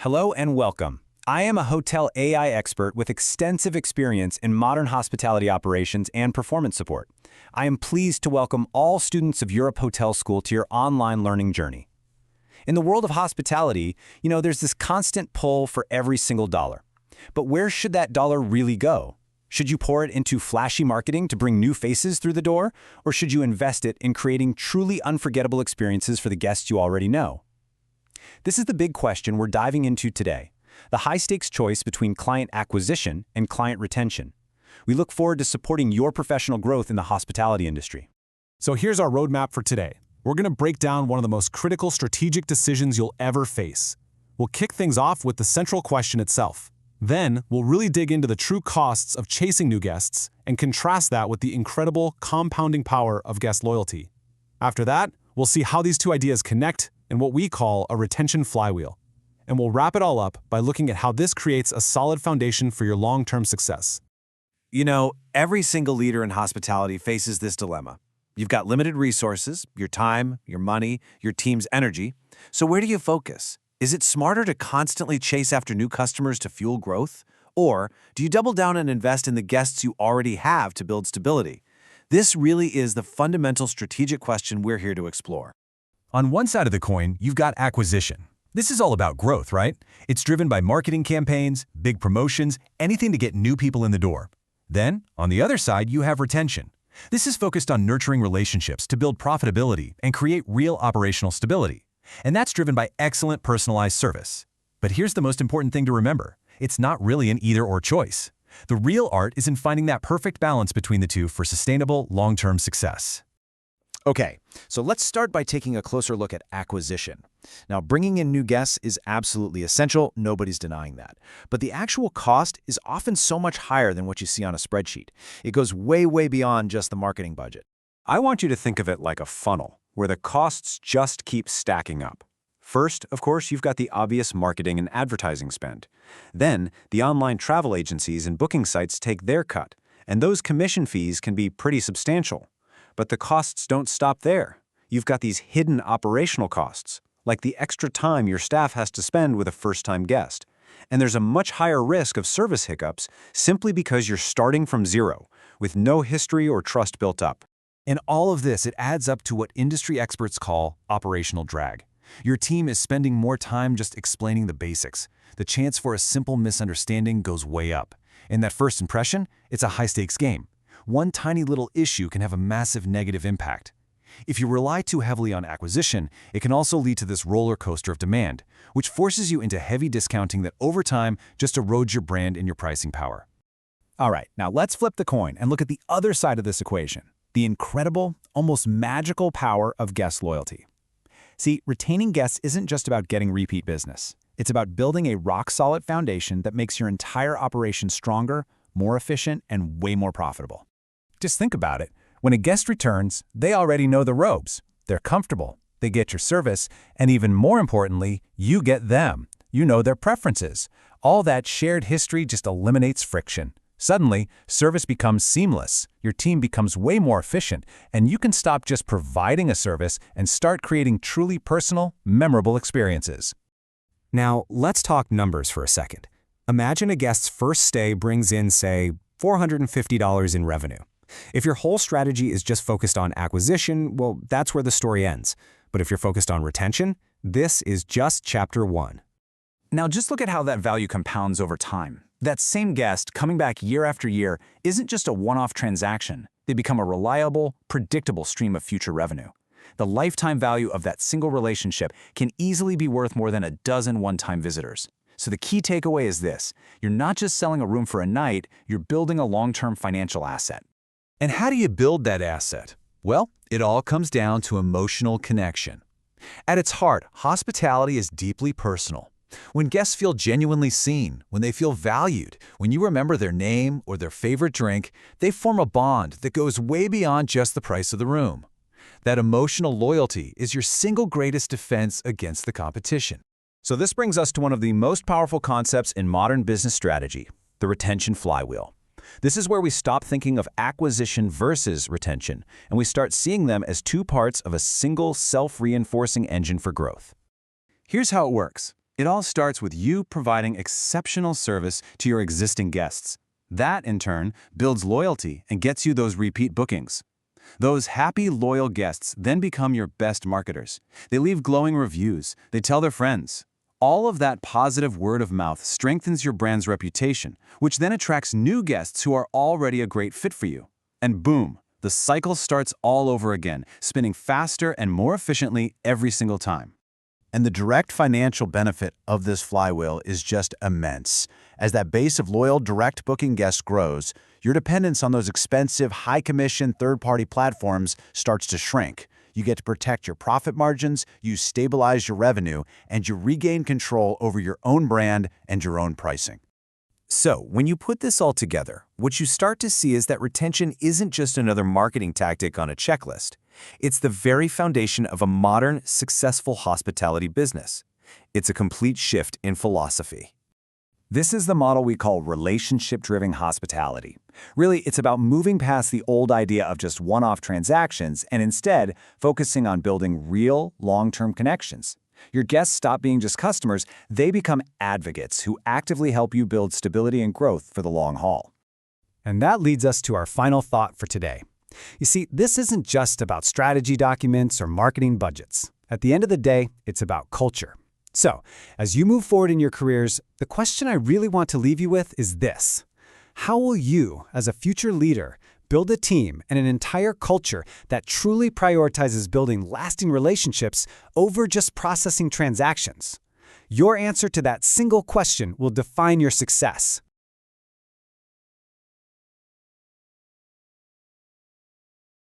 Hello and welcome. I am a hotel AI expert with extensive experience in modern hospitality operations and performance support. I am pleased to welcome all students of Europe Hotel School to your online learning journey. In the world of hospitality, there's this constant pull for every single dollar. But where should that dollar really go? Should you pour it into flashy marketing to bring new faces through the door? Or should you invest it in creating truly unforgettable experiences for the guests you already know? This is the big question we're diving into today, the high-stakes choice between client acquisition and client retention. We look forward to supporting your professional growth in the hospitality industry. So here's our roadmap for today. We're going to break down one of the most critical strategic decisions you'll ever face. We'll kick things off with the central question itself. Then, we'll really dig into the true costs of chasing new guests and contrast that with the incredible compounding power of guest loyalty. After that, we'll see how these two ideas connect in what we call a retention flywheel. And we'll wrap it all up by looking at how this creates a solid foundation for your long-term success. Every single leader in hospitality faces this dilemma. You've got limited resources, your time, your money, your team's energy. So where do you focus? Is it smarter to constantly chase after new customers to fuel growth? Or do you double down and invest in the guests you already have to build stability? This really is the fundamental strategic question we're here to explore. On one side of the coin, you've got acquisition. This is all about growth, right? It's driven by marketing campaigns, big promotions, anything to get new people in the door. Then, on the other side, you have retention. This is focused on nurturing relationships to build profitability and create real operational stability. And that's driven by excellent personalized service. But here's the most important thing to remember. It's not really an either-or choice. The real art is in finding that perfect balance between the two for sustainable, long-term success. Okay, so let's start by taking a closer look at acquisition. Now, bringing in new guests is absolutely essential, nobody's denying that. But the actual cost is often so much higher than what you see on a spreadsheet. It goes way, way beyond just the marketing budget. I want you to think of it like a funnel, where the costs just keep stacking up. First, of course, you've got the obvious marketing and advertising spend. Then, the online travel agencies and booking sites take their cut, and those commission fees can be pretty substantial. But the costs don't stop there. You've got these hidden operational costs, like the extra time your staff has to spend with a first-time guest. And there's a much higher risk of service hiccups simply because you're starting from zero, with no history or trust built up. In all of this, it adds up to what industry experts call operational drag. Your team is spending more time just explaining the basics. The chance for a simple misunderstanding goes way up. In that first impression, it's a high-stakes game. One tiny little issue can have a massive negative impact. If you rely too heavily on acquisition, it can also lead to this roller coaster of demand, which forces you into heavy discounting that over time just erodes your brand and your pricing power. All right, now let's flip the coin and look at the other side of this equation, the incredible, almost magical power of guest loyalty. See, retaining guests isn't just about getting repeat business. It's about building a rock-solid foundation that makes your entire operation stronger, more efficient, and way more profitable. Just think about it. When a guest returns, they already know the ropes. They're comfortable, they get your service, and even more importantly, you get them. You know their preferences. All that shared history just eliminates friction. Suddenly, service becomes seamless, your team becomes way more efficient, and you can stop just providing a service and start creating truly personal, memorable experiences. Now, let's talk numbers for a second. Imagine a guest's first stay brings in, say, $450 in revenue. If your whole strategy is just focused on acquisition, well, that's where the story ends. But if you're focused on retention, this is just chapter 1. Now just look at how that value compounds over time. That same guest coming back year after year isn't just a one-off transaction. They become a reliable, predictable stream of future revenue. The lifetime value of that single relationship can easily be worth more than a dozen one-time visitors. So the key takeaway is this: you're not just selling a room for a night, you're building a long-term financial asset. And how do you build that asset? Well, it all comes down to emotional connection. At its heart, hospitality is deeply personal. When guests feel genuinely seen, when they feel valued, when you remember their name or their favorite drink, they form a bond that goes way beyond just the price of the room. That emotional loyalty is your single greatest defense against the competition. So this brings us to one of the most powerful concepts in modern business strategy, the retention flywheel. This is where we stop thinking of acquisition versus retention, and we start seeing them as two parts of a single self-reinforcing engine for growth. Here's how it works. It all starts with you providing exceptional service to your existing guests. That, in turn, builds loyalty and gets you those repeat bookings. Those happy, loyal guests then become your best marketers. They leave glowing reviews. They tell their friends. All of that positive word of mouth strengthens your brand's reputation, which then attracts new guests who are already a great fit for you. And boom, the cycle starts all over again, spinning faster and more efficiently every single time. And the direct financial benefit of this flywheel is just immense. As that base of loyal direct booking guests grows, your dependence on those expensive, high-commission third-party platforms starts to shrink. You get to protect your profit margins, you stabilize your revenue, and you regain control over your own brand and your own pricing. So, when you put this all together, what you start to see is that retention isn't just another marketing tactic on a checklist. It's the very foundation of a modern, successful hospitality business. It's a complete shift in philosophy. This is the model we call relationship-driven hospitality. Really, it's about moving past the old idea of just one-off transactions and instead focusing on building real, long-term connections. Your guests stop being just customers, they become advocates who actively help you build stability and growth for the long haul. And that leads us to our final thought for today. You see, this isn't just about strategy documents or marketing budgets. At the end of the day, it's about culture. So, as you move forward in your careers, the question I really want to leave you with is this. How will you, as a future leader, build a team and an entire culture that truly prioritizes building lasting relationships over just processing transactions? Your answer to that single question will define your success.